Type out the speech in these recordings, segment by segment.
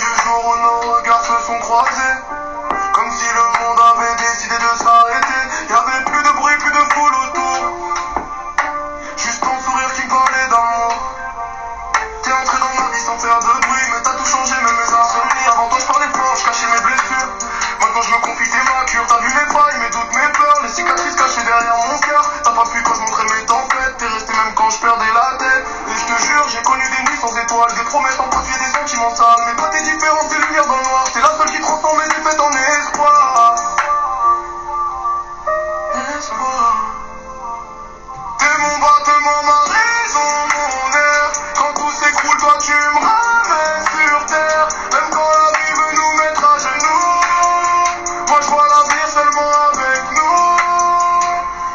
du jour où nos regards se sont croisés, comme si le monde avait décidé de s'arrêter. Y'avait plus de bruit, plus de foule autour, juste ton sourire qui me parlait d'amour. T'es entré dans ma vie sans faire de bruit, mais t'as tout changé, même mes insomnies. Avant toi je parlais fort, je cachais mes blessures. Maintenant je me confie, t'es ma cure. T'as vu mes failles, mes doutes, mes peurs, les cicatrices cachées derrière mon cœur. T'as pas pu quand je montrais mes tempêtes, t'es resté même quand je perdais la tête. Et je te jure, j'ai connu des nuits sans étoiles, des promesses amplifiées, des sentiments sales. Mais toi t'es différente, t'es lumière dans le noir. T'es la seule qui transforme mes défaites en espoir. Espoir. T'es mon battement, ma raison, mon air. Quand tout s'écroule, toi tu me ramènes sur terre. Même quand la vie veut nous mettre à genoux, moi je vois l'avenir seulement avec nous.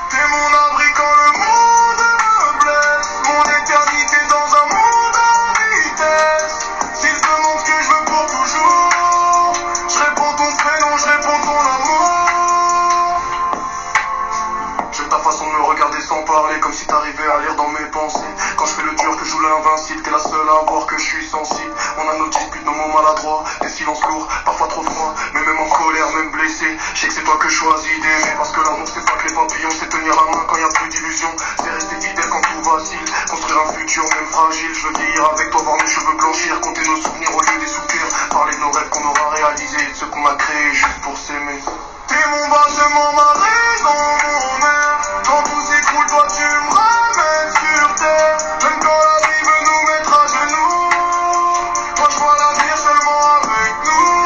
T'es mon abri quand le monde me blesse, mon éternité dans un monde en vitesse. S'il te montre que je veux pour toujours, je réponds ton prénom, je réponds ton amour. J'aime ta façon de me regarder sans parler, comme si t'arrivais à lire dans mes pensées. Quand je fais le dur, que je joue l'invincible, t'es la seule à voir que je suis sensible. On a nos disputes, nos mots maladroits, des silences lourds, parfois trop froids. Mais même en colère, même blessé, je sais que c'est toi que je choisis d'aimer. Parce que l'amour c'est pas que les papillons, c'est tenir la main quand y a plus d'illusions. C'est rester fidèle quand tout vacille, construire un futur même fragile. Je veux vieillir avec toi, voir mes cheveux blanchir, compter nos souvenirs au lieu des soupirs. Parler de nos rêves qu'on aura réalisés, de ceux qu'on a créés juste pour s'aimer. T'es mon battement, ma raison, mon air. Quand tout s'écroule, toi tu me ramènes sur terre. Même quand la vie veut nous mettre à genoux, moi je vois l'avenir seulement avec nous.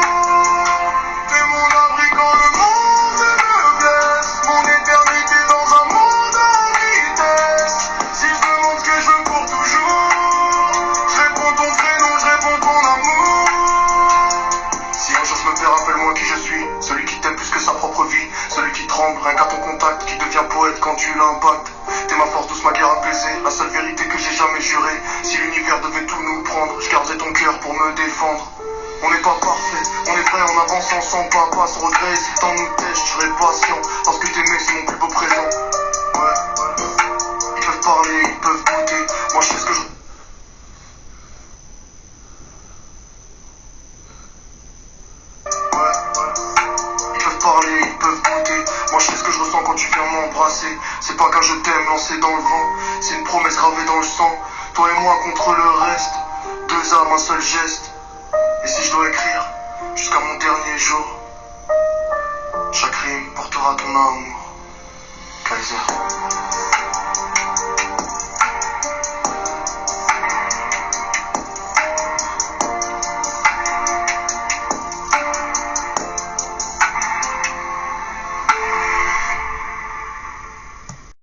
T'es mon abri quand le monde me blesse, mon éternité dans un monde en vitesse. Si je demande ce que je veux pour toujours, je réponds ton prénom, je réponds ton amour. Si un jour je me perds, rappelle-moi qui je suis. Celui qui t'aime plus que sa propre vie, celui qui tremble, rien qu'à ton contact, qui devient poète quand tu l'impactes. T'es ma force douce, ma guerre apaisée, la seule vérité que j'ai jamais jurée. Si l'univers devait tout nous prendre, je garderais ton cœur pour me défendre. On n'est pas parfait, on est prêt en avançant sans pas se regret. Si le temps nous teste, je serai patient, parce que t'aimer c'est mon plus beau présent. Ouais, ils peuvent parler, ils peuvent douter, moi je sais ce que je... Ils peuvent parler, ils peuvent douter. Moi je sais ce que je ressens quand tu viens m'embrasser. C'est pas qu'un je t'aime lancé dans le vent, c'est une promesse gravée dans le sang. Toi et moi contre le reste, deux âmes, un seul geste. Et si je dois écrire jusqu'à mon dernier jour, chaque rime portera ton âme.